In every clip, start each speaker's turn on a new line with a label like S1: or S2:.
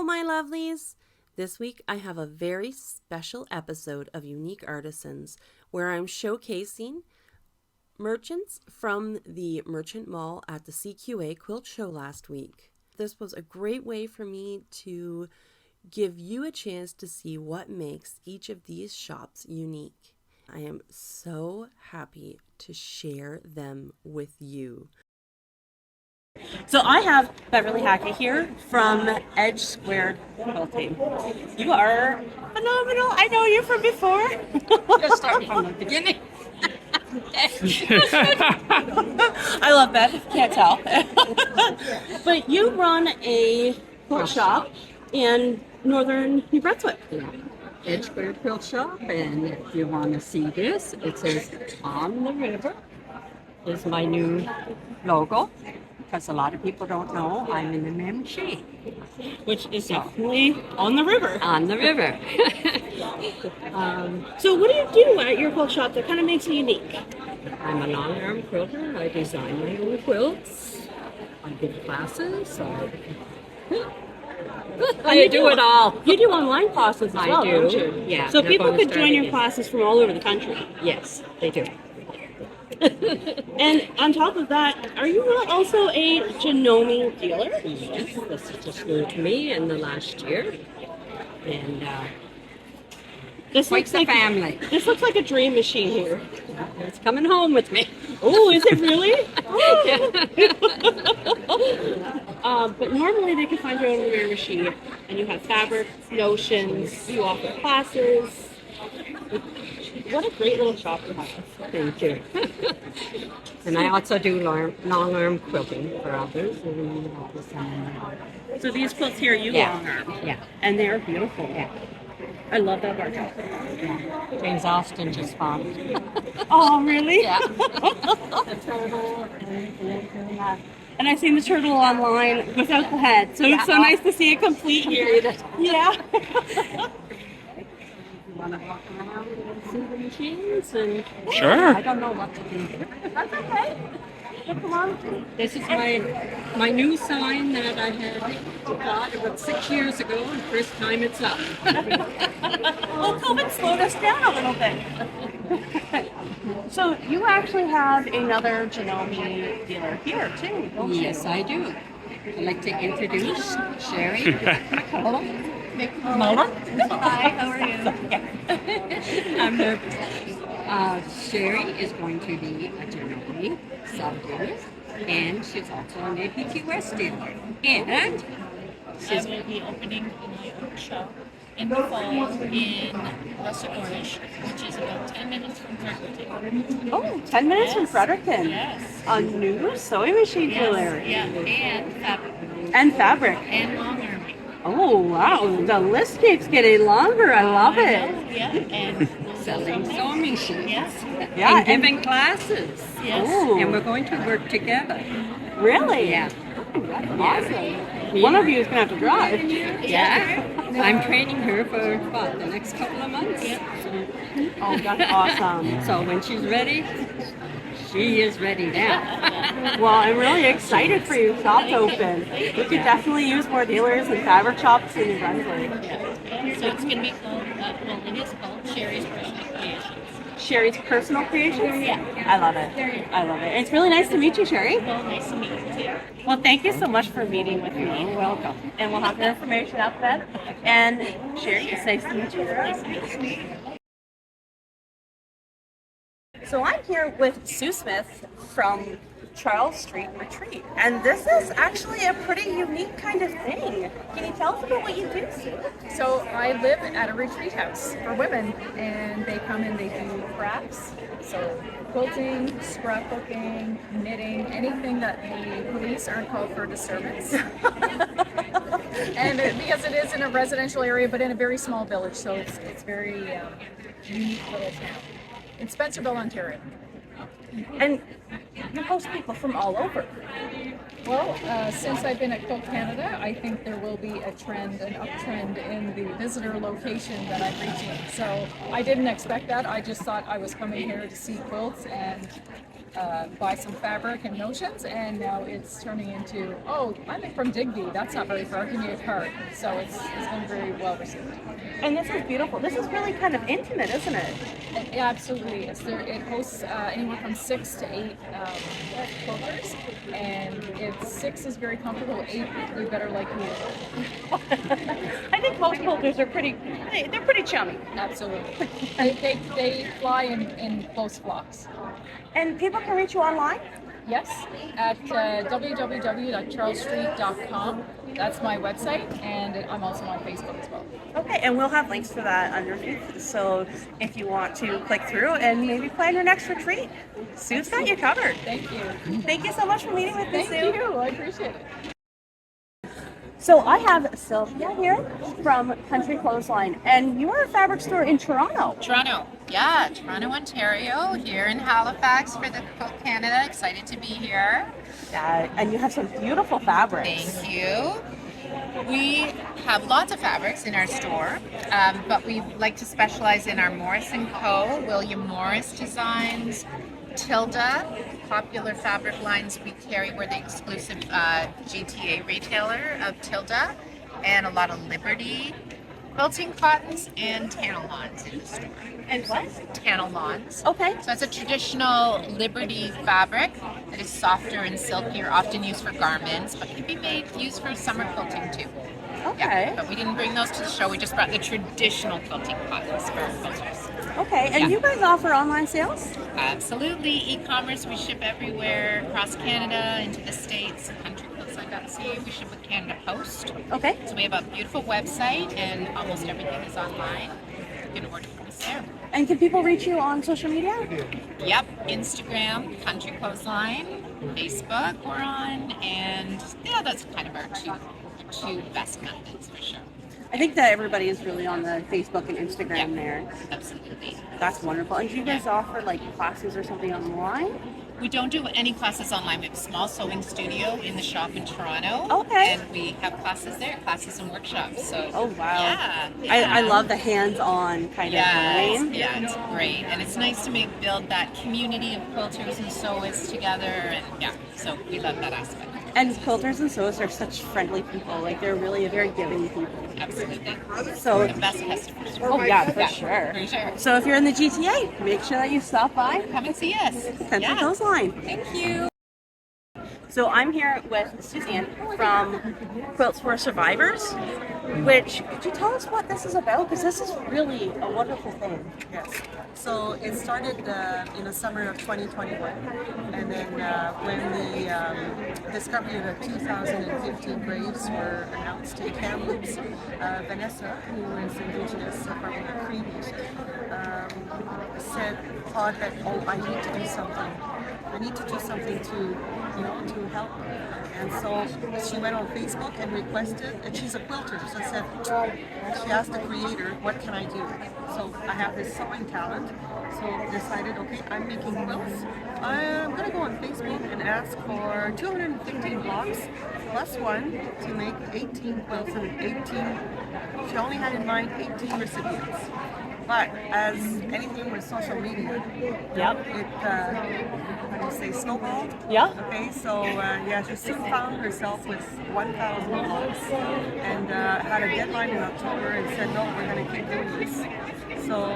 S1: my lovelies. This week I have a very special episode of Unique Artisans where I'm showcasing merchants from the Merchant Mall at the CQA Quilt Show last week. This was a great way for me to give you a chance to see what makes each of these shops unique. I am so happy to share them with you. So I have Beverly Hackett here from Edge Squared Quilting. You are phenomenal. I know you from before.
S2: Just start from the beginning.
S1: I love that, if you can't tell. But you run a quilt shop in northern New Brunswick.
S2: Yeah. Edge Squared Quilt Shop, and if you want to see this, it says "On the River" is my new logo, because a lot of people don't know I'm in the Memshee.
S1: Which is definitely on the river.
S2: On the river.
S1: So what do you do at your quilt shop that kind of makes it unique?
S2: I'm a long-arm quilter. I design my own quilts. I give classes. I do it all.
S1: You do online classes as well, don't you?
S2: Yeah.
S1: So people could join your classes from all over the country.
S2: Yes, they do.
S1: And on top of that, are you also a Janome dealer?
S2: Yes, this is just new to me in the last year. And
S1: This
S2: quite
S1: looks
S2: the
S1: like
S2: family.
S1: This looks like a dream machine here.
S2: It's coming home with me.
S1: Oh, is it really? But normally they can find you on the machine, and you have fabric, notions, you offer classes. What a great little shop you have.
S2: Thank you. And I also do long-arm quilting for others.
S1: So these quilts here, you long arm.
S2: Yeah.
S1: And they're beautiful.
S2: Yeah.
S1: I love that bar top.
S2: James Austin just found it.
S1: Oh, really?
S2: Yeah.
S1: And I've seen the turtle online without the head, so it's so nice to see it complete here. Yeah.
S2: Want to walk around and see the machines? And
S3: Sure.
S2: I don't know what to do.
S1: That's okay. Come on.
S2: This is my new sign that I had got about 6 years ago, and first time it's up.
S1: Well, COVID slowed us down a little bit. So you actually have another Janome dealer here too, don't you?
S2: Yes, I do. I'd like to introduce Cherie.
S1: Mona? Hi, how are you?
S2: I'm nervous. Cherie is going to be a Janome sub-dealer, and she's also an APQS dealer. And
S4: I will be opening a new shop in the fall in Russet Orange, which is about 10 minutes from Fredericton.
S1: Oh, 10 minutes from Fredericton.
S4: Yes.
S1: A new sewing machine dealer.
S4: Yeah, and fabric.
S1: And fabric.
S4: And long arming.
S1: Oh, wow. The list keeps getting longer. I love it.
S4: Yeah, and
S2: selling sewing machines.
S4: yes,
S1: Yeah,
S2: and giving classes.
S4: yes.
S1: Ooh,
S2: And we're going to work together.
S1: really?
S2: Yeah.
S1: Awesome. One of you is going to have to drive.
S2: Yeah. I'm training her for the next couple of months.
S1: Oh, that's awesome.
S2: So when she's ready, she is ready now.
S1: Well, I'm really excited for your shop to open. We could definitely use more dealers and fabric shops in New Brunswick.
S4: So it's going to be called, it is called Cherie's Personal Creations.
S1: Sherry's Personal Creations?
S4: Yeah.
S1: I love it. I love it. It's really nice to meet you, Cherie.
S4: Well, nice to meet you too.
S1: Well, thank you so much for meeting with me.
S2: You're welcome.
S1: And we'll have your information up then. And Cherie, it's nice to meet you.
S4: Nice to meet you.
S1: So I'm here with Sue Smith from Charles Street Retreat. And this is actually a pretty unique kind of thing. Can you tell us about what you do, Sue?
S5: So I live at a retreat house for women, and they come and they do crafts. So quilting, scrapbooking, knitting, anything that the police aren't called for disturbance. Because it is in a residential area, but in a very small village, so it's very unique little town in Spencerville, Ontario.
S1: And you host people from all over.
S5: Well, since I've been at Quilt Canada, I think there will be an uptrend in the visitor location that I'm reaching. So I didn't expect that. I just thought I was coming here to see quilts, and buy some fabric and notions, and now it's turning into, oh, I'm from Digby, that's not very far, give me a card. So it's been very well received.
S3: And this is beautiful. This is really kind of intimate, isn't it?
S5: It absolutely is. It hosts anywhere from 6 to 8 quilters, and if 6 is very comfortable, 8 you better like me.
S3: I think most quilters are they're pretty chummy.
S5: Absolutely. They fly in close flocks.
S3: And people can reach you online?
S5: Yes, at www.charlesstreet.com. That's my website, and I'm also on Facebook as well.
S3: Okay, and we'll have links for that underneath. So if you want to click through and maybe plan your next retreat, Sue's got you covered.
S5: Thank you.
S3: Thank you so much for meeting with me, Sue.
S5: Thank you. I appreciate it.
S3: So I have Sylvia here from Country Clothesline, and you are a fabric store in Toronto.
S6: Toronto, yeah, Toronto, Ontario, here in Halifax for the Quilt Canada. Excited to be here.
S3: And you have some beautiful fabrics.
S6: Thank you. We have lots of fabrics in our store, but we like to specialize in our Morris & Co., William Morris designs, Tilda, popular fabric lines we carry. We're the exclusive GTA retailer of Tilda, and a lot of Liberty quilting cottons and Tanalons in the store.
S3: And what?
S6: Tanalons.
S3: Okay.
S6: So it's a traditional Liberty fabric that is softer and silkier, often used for garments, but can be used for summer quilting too.
S3: Okay.
S6: Yeah, but we didn't bring those to the show. We just brought the traditional quilting cottons for our quilters.
S3: Okay, and you guys offer online sales?
S6: Absolutely. E-commerce, we ship everywhere across Canada, into the States, countryclothesline.ca. We ship with Canada Post.
S3: Okay.
S6: So we have a beautiful website, and almost everything is online. You can order from us there.
S3: And can people reach you on social media?
S6: Yep, Instagram, Country Clothesline, Facebook we're on, and yeah, that's kind of our two best methods for sure.
S3: I think that everybody is really on the Facebook and Instagram
S6: Yeah.
S3: there.
S6: Absolutely.
S3: That's wonderful. And do you guys offer like classes or something online?
S6: We don't do any classes online. We have a small sewing studio in the shop in Toronto.
S3: Okay.
S6: And we have classes there, classes and workshops. So
S3: Oh wow.
S6: Yeah.
S3: I love the hands-on kind of learning.
S6: Yeah, it's great. And it's nice to build that community of quilters and sewers together, and yeah, so we love that aspect.
S3: And quilters and sewers are such friendly people. Like they're really a very giving people.
S6: Absolutely.
S3: So
S6: The best customers.
S3: oh yeah, for sure.
S6: For sure.
S3: So if you're in the GTA, make sure that you stop by
S6: Come and see us.
S3: Country Clothesline.
S6: Thank you.
S3: So I'm here with Suzanne from Quilts for Survivors, which, could you tell us what this is about? Because this is really a wonderful thing.
S7: Yes. So it started in the summer of 2021, and then when the discovery of the 2015 graves were announced in Kamloops, Vanessa, who is Indigenous from the Cree Nation, thought that, oh, I need to do something. I need to do something to help. And so she went on Facebook and requested, and she's a quilter, so she asked the creator, what can I do? So I have this sewing talent, so decided, okay, I'm making quilts. I'm gonna go on Facebook and ask for 215 blocks plus one to make 18 quilts, and 18, she only had in mind 18 recipients. But as anything with social media, it, how do you say, snowballed?
S3: Yeah.
S7: Okay, so she soon found herself with 1,000 blocks and had a deadline in October and said, no, we're going to keep doing this. So,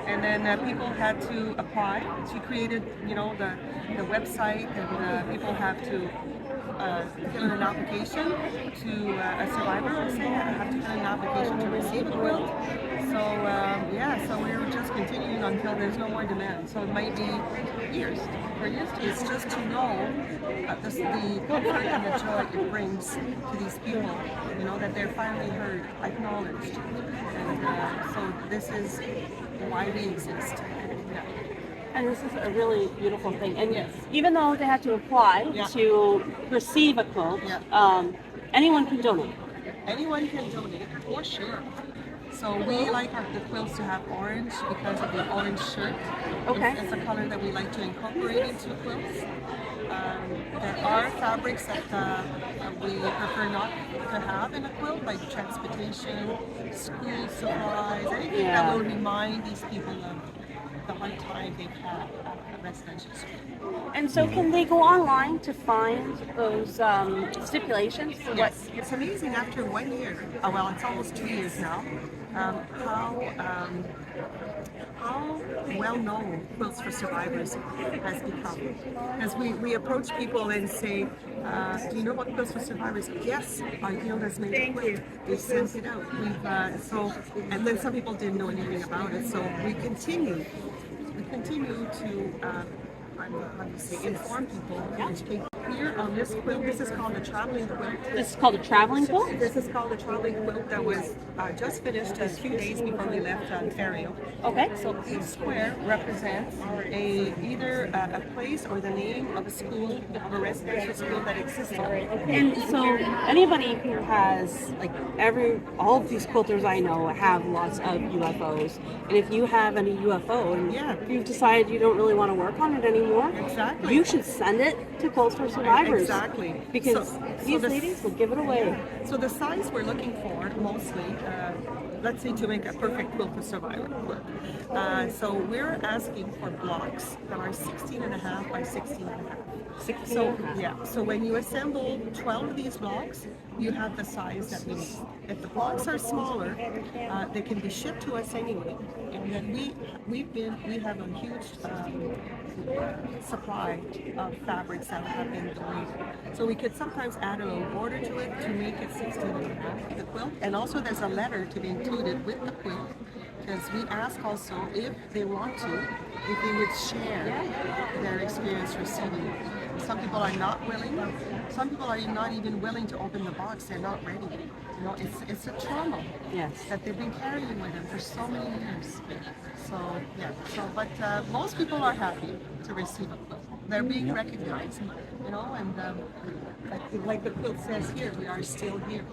S7: and then people had to apply. She created, the website, and people have to fill in an application to a survivor, let's say, have to fill in an application to receive a quilt. So so we're just continuing until there's no more demand. So it might be years. For years, it's just to know the comfort and the joy it brings to these people. That they're finally heard, acknowledged, and so this is why we exist. Yeah.
S3: And this is a really beautiful thing. And even though they have to apply to receive a quilt, anyone can donate.
S7: Anyone can donate, for sure. So we like the quilts to have orange because of the orange shirt.
S3: Okay.
S7: It's a color that we like to incorporate into quilts. There are fabrics that we prefer not to have in a quilt, like transportation, school supplies, anything that will remind these people of the hard time they've had at residential school.
S3: And so, can they go online to find those stipulations for what?
S7: Yes, it's amazing after 1 year, well, it's almost 2 years now, how well known Quilts for Survivors has become. As we approach people and say, do you know what Quilts for Survivors? Yes, our guild has made a quilt. We've sent it out. And then some people didn't know anything about it. So we continue to how do you say, inform people, educate. Here on this quilt, this is called a traveling quilt.
S3: This is called a traveling quilt?
S7: This is called a traveling quilt that was just finished a few days before we left Ontario.
S3: Okay.
S7: So each square represents either a place or the name of a school, of a residential school that exists already.
S3: And so anybody who has, like, all of these quilters I know have lots of UFOs. And if you have any UFO and you've decided you don't really want to work on it anymore,
S7: Exactly.
S3: you should send it to Quilts for Survivors.
S7: Exactly.
S3: Because these ladies will give it away.
S7: So the size we're looking for mostly, let's say to make a perfect quilt for survivor quilt. So we're asking for blocks that are 16.5 by 16.5. So when you assemble 12 of these blocks, you have the size that we need. If the blocks are smaller, they can be shipped to us anyway. And then we have a huge supply of fabrics that have been donated. So we could sometimes add a little border to it to make it 16.5, the quilt. And also there's a letter to be included with the quilt, because we ask also if they want to, if they would share their experience receiving it. Some people are not willing. Some people are not even willing to open the box. They're not ready. You know, it's a trauma that they've been carrying with them for so many years. So yeah. But most people are happy to receive a quilt. They're being recognized, you know, and like the quilt says here, we are still here.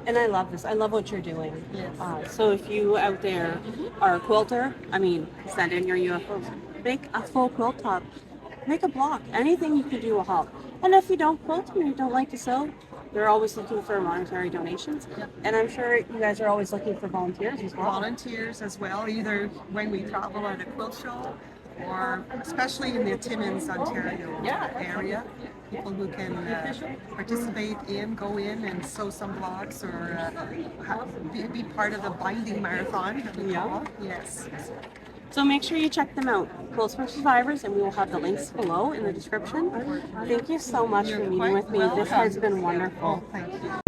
S3: And I love this. I love what you're doing.
S7: Yes.
S3: So if you out there are a quilter, send in your UFOs. Make a full quilt top. Make a block. Anything you can do will help. And if you don't quilt and you don't like to sew, they're always looking for monetary donations. And I'm sure you guys are always looking for volunteers as well.
S7: Volunteers as well, either when we travel at a quilt show or especially in the Timmins, Ontario area. People who can participate go in and sew some blocks or be part of the binding marathon that we call. Yes.
S3: So make sure you check them out, Quilts for Survivors, and we will have the links below in the description. Thank you so much for meeting with me. This has been wonderful.
S7: Thank you.